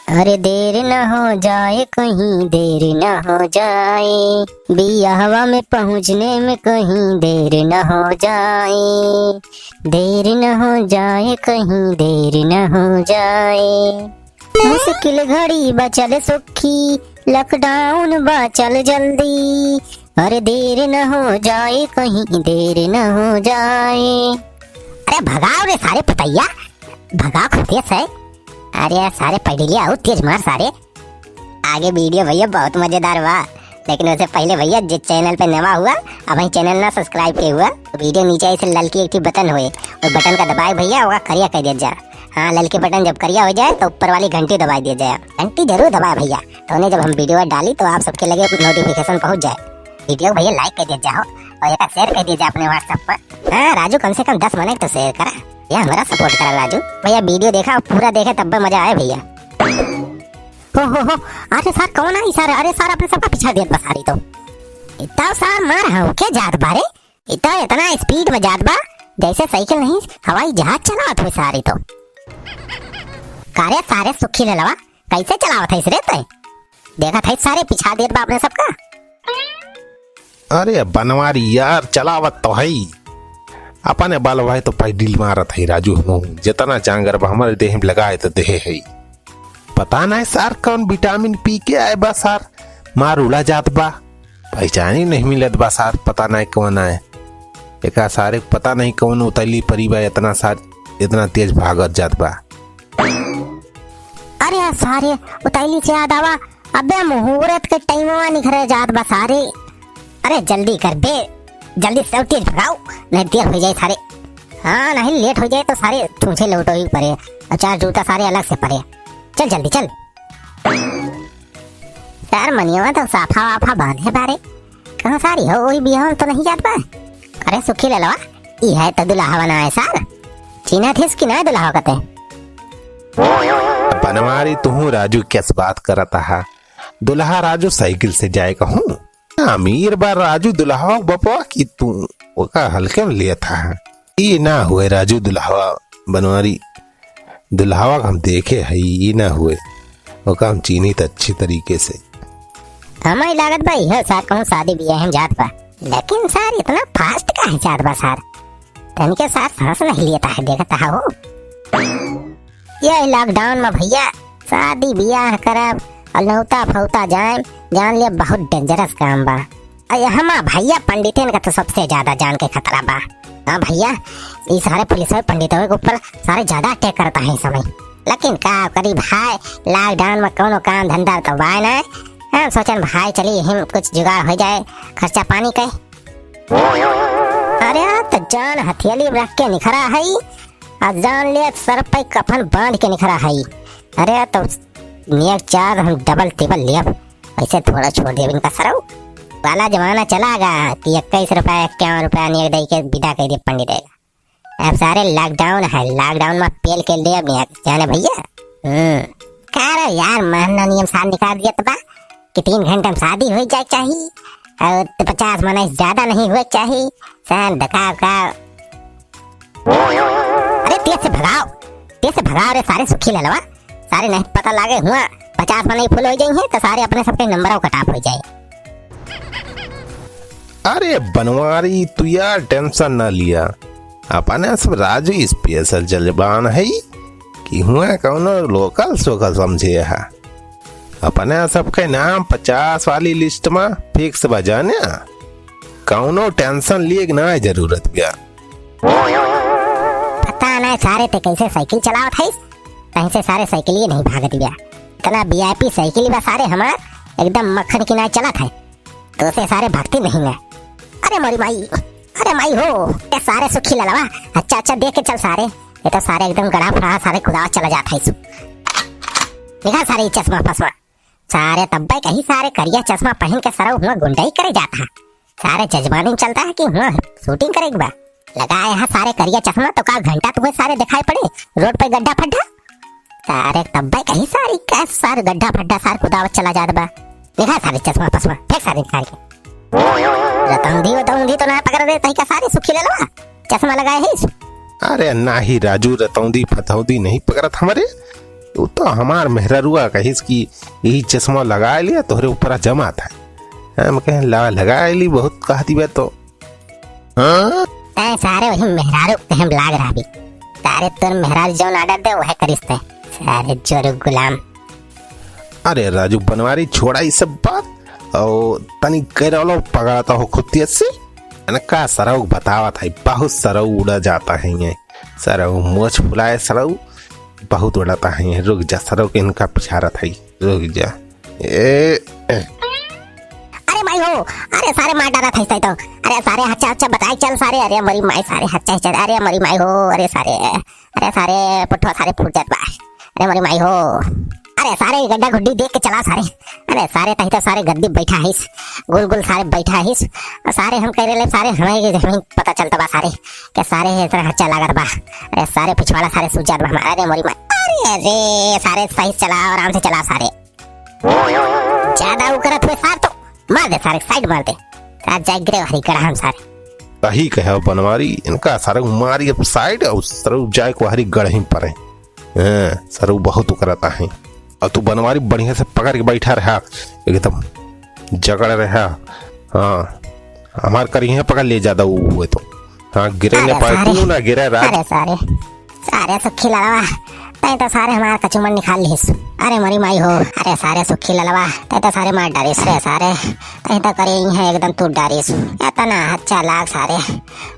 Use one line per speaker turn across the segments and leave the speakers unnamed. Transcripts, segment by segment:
अरे देर न हो जाए कहीं देर न हो जाए, बियाहवा में पहुँचने में कहीं देर न हो जाए, देर न हो जाए कहीं देर न हो जाए। मुश्किल घड़ी बचल सुखी, लॉकडाउन बचल जल्दी, अरे देर न हो जाए कहीं देर न हो जाए। अरे भगाओ रे सारे पतैया, भगाओ खुदिया से। अरे यार सारे पढ़ आओ तेज मार सारे। आगे वीडियो भैया बहुत मजेदार हुआ, लेकिन उससे पहले भैया जिस चैनल पे नवा हुआ अब वही चैनल ना सब्सक्राइब किया हुआ तो वीडियो नीचे ऐसे ललकी एक बटन हुए और बटन का दबाए भैया होगा करिया कह दिया जाए। हाँ ललकी बटन जब करिया हो जाए तो ऊपर वाली घंटी दबा दिया जाए, घंटी जरूर दबाए भैया, तो उन्हें जब हम वीडियो डाली तो आप सबके लगे नोटिफिकेशन पहुंच जाए। वीडियो भैया लाइक कर दिया जाओ और एक शेयर कर दिया जाए अपने व्हाट्सएप पर। हाँ राजू कम से कम 10 मिनट तो शेयर करा, यह हमारा सपोर्ट करा राजू भैया। वीडियो देखा पूरा देखे तब भी मजा आया भैया। हो अरे सर कौन आई सर? अरे सर अपने सबका पीछा दिया बसारी तो इतना सर मार हूँ क्या जात बारे, इतना स्पीड में जात बा जैसे साइकिल नहीं हवाई जहाज चलावत हुए सारी तो। कार्य सारे सुखी ललवा कैसे चलावत है रे तय? देखा था सारे पिछा देत बा अपने सबका।
अरे बनवारी यार चलावत तो है अपने बाल भाई तो पैडिल मारत है राजू, हम जितना चांगर हमारे देह में लगाए तो देह है। पता नहीं सर कौन विटामिन पी के आए बा सर, मार उड़ा जात बा, पहचान ही नहीं मिलत बा सर, पता नहीं कौन आए एक सारे पता नहीं कौन उतली परी बा, इतना तेज भागत जात बा।
अरे सारे उतैली से याद आवा, अबे मुहूर्त के टाइम निखरे जात बा सारे। अरे जल्दी कर बे, जल्दी सब तेज भगाओ नहीं देर हो जाए सारे। हाँ नहीं लेट हो जाए तो सारे तुझे लौटो ही पड़े और 4 जूता सारे अलग से पड़े। चल जल्दी चल यार, मनिया तो साफा वाफा बांधे बारे कहाँ सारी हो वही बिहार तो नहीं जात बा। अरे सुखी ले लवा ई है तो दुल्हा बना है सार, चीना थे इसकी ना दुल्हा कहते।
बनवारी तू राजू कैसे बात करता है? दुल्हा राजू साइकिल से जाए कहूँ अमीर बार राजू दुल्हा बपवा की तू ओका हल्के में लिया था। ये ना हुए राजू दुल्हावा, बनवारी दुल्हावा हम देखे है ये ना हुए ओका हम चीनी तो अच्छी तरीके से।
हमारी लागत भाई है सार कहूँ शादी भी है जात बा, लेकिन सार इतना फास्ट का है जात बा सार, तनिके सार सांस नहीं लेता है देखता हो। ये लॉकडाउन में भैया शादी ब्याह करब और नौता फौता जान ले बहुत डेंजरस काम बा। हमा भैया पंडितन का तो सबसे ज्यादा जान के खतरा बा। हाँ भैया ये सारे पुलिस और पंडितों के ऊपर सारे ज्यादा अटैक करता है इस समय, लेकिन का करी भाई लॉकडाउन में कोनो काम धंधा तो बा ना, हम सोचन भाई चलिए हम कुछ जुगाड़ हो जाए खर्चा पानी के। अरे तो जान हथियाली रख के निखरा है और जान ले सर पे कफन बांध के निखरा है। अरे तो नियर 4 हम डबल टेबल लिया ऐसे थोड़ा छोड़ दिया इनका सरऊ वाला जमाना चलागा कि 21 रुपया 51 रुपया नियर दे के विदा कर दिया पंडित देगा। अब सारे लॉकडाउन है, लॉकडाउन में पेल के लिए अब जाने भैया। कह यार महना नियम साल निकाल दिया तबा कि 3 घंटे में शादी हो जाए चाहिए और 50 मना ज्यादा नहीं हुए चाहिए सन धका का। अरे तेज से भगाओ रे सारे सुखी ललवा, सारे नहीं पता लागे हुआ 50 मना फुल हो जाए तो सारे अपने सबके नंबरों कटाप हो जाए।
अरे बनवारी तू यार टेंशन ना लिया, अपने सब राजू स्पेशल जलबान है कि हुआ कौनो लोकल सोकल समझे है। अपने सबके नाम 50 वाली लिस्ट में फिक्स बजाने, कौनो टेंशन लिए ना जरूरत बिया।
पता नहीं सारे ते कैसे साइकिल चलावत है, कहीं से सारे साइकिल ही नहीं भागत बिया, इतना वीआईपी साइकिल बा सारे हमार एकदम मक्खन की ना चला था तो से सारे भागते नहीं है। अरे मोरी माई, अरे माई हो ये सारे सुखी ललवा, अच्छा देख के चल सारे, ये तो सारे एकदम गड़ा फड़ा सारे खुदा चला जाता है इस देखा सारे चश्मा फसमा सारे तब्बे कहीं सारे करिया चश्मा पहन के सारा हुआ गुंडाई करे जाता है, सारे जजमानी चलता है कि हुआ शूटिंग करेगा बा लगाए है सारे करिया चश्मा तो का घंटा तुम्हें सारे दिखाई पड़े रोड पे गड्ढा फड्ढा सारे तब्बे कहीं सारी कैस सारे गड्ढा फड्ढा सारे खुदावत चला जाता बा। देखा सारे चश्मा फसमा फेंक सारे निकाल के रतौंधी तो ना पकड़ दे तही का सारे सुखी ले लो चश्मा लगाए है।
अरे ना ही राजू रतौंधी फतौंधी नहीं पकड़त हमारे, वो तो हमार मेहररुआ कहिस कि यही चश्मा लगा लिया तोहरे ऊपर जमा था। हम कहें लगा ली बहुत कहती बे तो। हाँ
सारे वही मेहरारू कहीं लाग रहा भी सारे तुर मेहरारू जो आर्डर दे वह करिस्ते सारे जोर गुलाम।
अरे राजू बनवारी छोड़ा ये सब बात और तनी कह पकड़ाता हो खुद से का सरऊ बतावा था बहुत सरऊ उड़ा जाता है ये सरऊ मोछ फुलाए सरऊ बहुत उड़ाता है ये। रुक जा सरऊ के इनका पिछारा था रुक जा।
अरे भाई हो अरे सारे मार डाला था तो अरे सारे अच्छा अच्छा बताए चल सारे अरे मरी माई सारे अच्छा चल अरे मरी माई हो अरे सारे पुट्ठो सारे फूट जात बा अरे मरी माई हो अरे सारे गड्ढा गुड्डी देख के चला सारे अरे सारे तही तो सारे गद्दी बैठा हिस गुल गुल सारे बैठा हिस सारे हम कह रहे सारे हमें पता चलता बा सारे के सारे इतना अच्छा लागत बा। अरे सारे पिछवाड़ा सारे सूझ जात बा अरे मरी माई अरे सारे सही चला आराम से चला सारे ज्यादा वो करत हुए सार तो मार दे सारे साइड मार दे सारे जाग गिरे हरी कड़ा हम सारे
सही कहे बनवारी इनका सारे मारी अब साइड और सरऊ जाए को हरी गढ़ पड़े सरऊ बहुत करता है और तू बनवारी बढ़िया से पकड़ के बैठा रहा एकदम जगड़ रहा। हाँ हमार करी पकड़ ले ज्यादा हुए तो हाँ गिरे ने पाई ना गिरे रात।
अरे सारे सारे सुखी लड़वा तै तो सारे हमारा कचुमन निकाल लिस अरे मरी माई हो अरे सारे सुखी लड़वा तै तो सारे मार डारिस रे सारे तै तो करे है एकदम टूट डारिस इतना अच्छा लाग सारे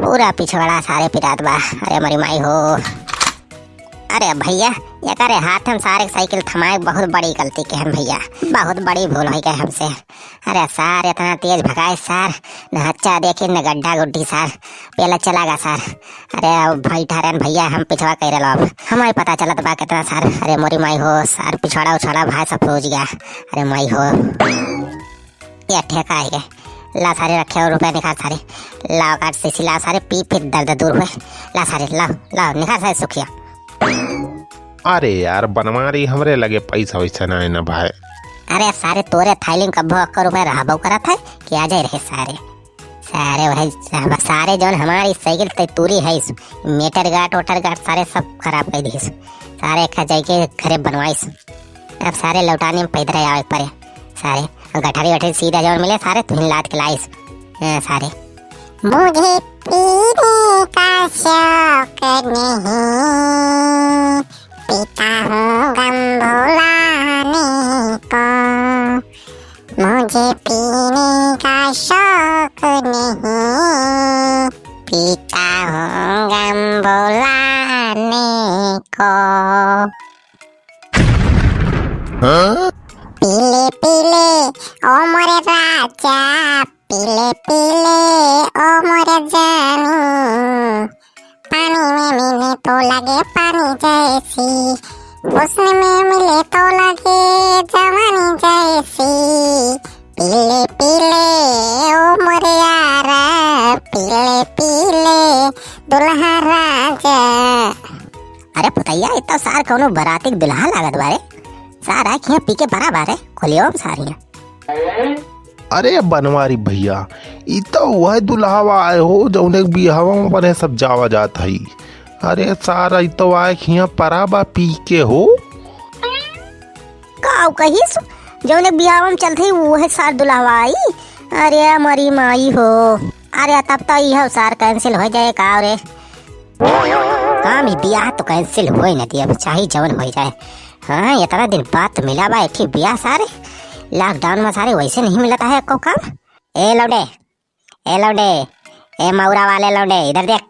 पूरा पिछवाड़ा सारे पिरात बा अरे मरी माई हो। अरे भैया ये करे हाथ हम सारे साइकिल थमाए बहुत बड़ी गलती के हम भैया बहुत बड़ी भूल हुई गए हमसे। अरे सार इतना तेज भगाए सार न अच्छा देखे न गड्ढा गुड्ढी सार पहले चला गया सार। अरे भाई ठहरन भैया हम पिछवा कह रहे अब हमारे पता चला बा कितना सार अरे मोरी माई हो सार पिछवाड़ा उछाड़ा भाई सब पहुंच गया अरे माई हो ये ठेका है ला सारे रखे और रुपए निकाल सारे लाओ काट से ला सारे पी फिर दर्द दूर हुए ला सारे लाओ लाओ निकाल सारे सुखिया।
अरे यार बनवारी हमरे लगे पैसा वैसा ना है ना भाई।
अरे सारे तोरे थाईलिंग कब्बो अक्कर रुपए रहा करा था कि आ जाए रहे सारे सारे वही सारे जो हमारी साइकिल तूरी है मीटर गाट वोटर गाट सारे सब खराब कर दी सारे खा जाए के घरे बनवाइस अब सारे लौटाने में पैदल आवे पड़े सारे गठारी गठारी सीधा जौन मिले सारे तुम लाद के लाइस सारे। मुझे पीने का शौक नहीं पीता हूँ गम भुलाने को मुझे पीने का शौक नहीं पीता हूँ गम भुलाने को। पीले पीले ओ मोरे राजा पीले पीले ओ मोरे जानू पानी में मिले तो लगे पानी जैसी हुस्न में मिले तो लगे जवानी जैसी पीले पीले ओ मोरे यारा पीले पीले दुल्हा राजा। अरे पुतैया इतना सार कोनो बरातिक दुल्हा लागत बारे सारा खिया पी के बराबर है खोलियो सारिया।
अरे बनवारी भैया ई तो वह दुल्हावा आए हो जो बिहावा में पर सब जावा जात है। अरे सारा ई तो आए खिया पराबा पी के हो
का कहिस जो बिहावा में चलते वो है सार दुल्हावा आई। अरे मरी माई हो अरे तब तो यह सार कैंसिल हो जाए का रे काम ही ब्याह तो कैंसिल हो ही नहीं अब चाहे जवन हो जाए। हाँ इतना दिन बाद तो मिला बा एक ब्याह सारे लॉकडाउन में सारे वैसे नहीं मिलता है को काम। ए लौडे ए मौरा वाले लौडे इधर देख।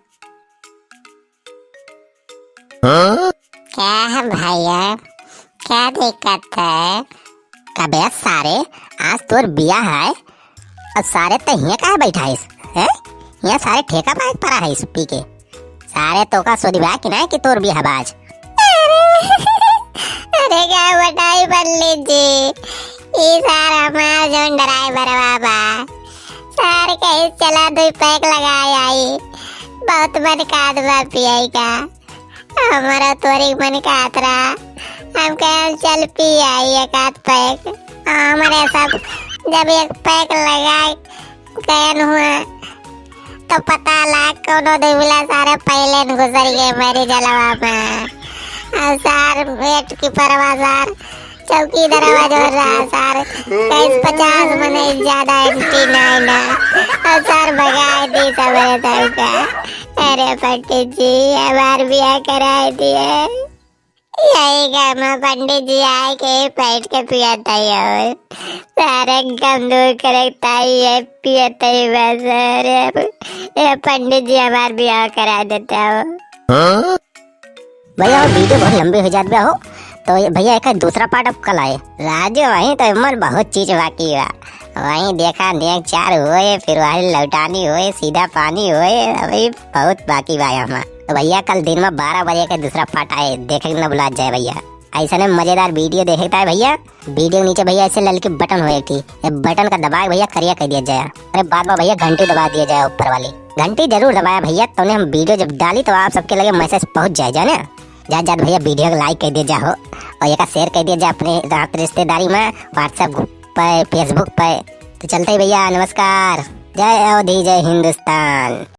क्या है भैया क्या दिक्कत है कबे सारे आज तोर बियाह है और सारे तो यहाँ कहाँ बैठा है यहाँ सारे ठेका पाए पड़ा है इस पी के सारे तो का सोदिबा कि ना कि तोर बियाह बाज। अरे क्या बताई बल्ली जी ये सारा हमारा जो ड्राइवर बाबा सारे कहीं चला दो पैक लगाए आई बहुत मन का दवा पियाई का हमारा तोरी मन का आतरा हम कहीं चल पी आई एक आध पैक हमारे सब जब एक पैक लगा कैन हुआ तो पता लगा कोनो दे मिला सारे पहले गुजर गए मेरी जलवा में
सर वेट की परवाह सर, चौकीदार आवाज हो रहा है सर, 50 मने ज्यादा एंट्री नहीं ना। सर भगाए दी सबरे सबका। अरे पंडित जी हमार ब्याह कराए दिए। यही काम पंडित जी आए के बैठ के पियाता है, सारे गम दूर करता है पियाता है बस। अरे पंडित जी हमार ब्याह करा देता हो।
भैया वीडियो बहुत लंबी हो जाती हो, तो भैया एक दूसरा पार्ट अब कल आए। राजू वहीं तो उम्र बहुत चीज बाकी हुआ, वहीं देखा देख 4 हुए, फिर वहीं लौटानी हुए, सीधा पानी हुए, अभी बहुत बाकी बा हमारा। तो भैया कल दिन में 12 बजे का दूसरा पार्ट आए, देखे न बुला जाए भैया। ऐसा ने मजेदार वीडियो देखता है भैया। वीडियो नीचे भैया ऐसे ललकी बटन हुए थी, बटन का दबा भैया करिया कह दिया जाए। अरे बाद में भैया घंटी दबा दिया जाए, ऊपर वाली घंटी जरूर दबाया भैया, तो हम वीडियो जब डाली तो आप सबके लगे मैसेज पहुंच जाए जाने। जा भैया वीडियो को लाइक कर दिया जाओ और एक शेयर कर दिया जाए अपने रिश्तेदारी में, व्हाट्सएप ग्रुप पर, फेसबुक पर। तो चलते ही भैया, नमस्कार, जय अवधि, जय हिंदुस्तान।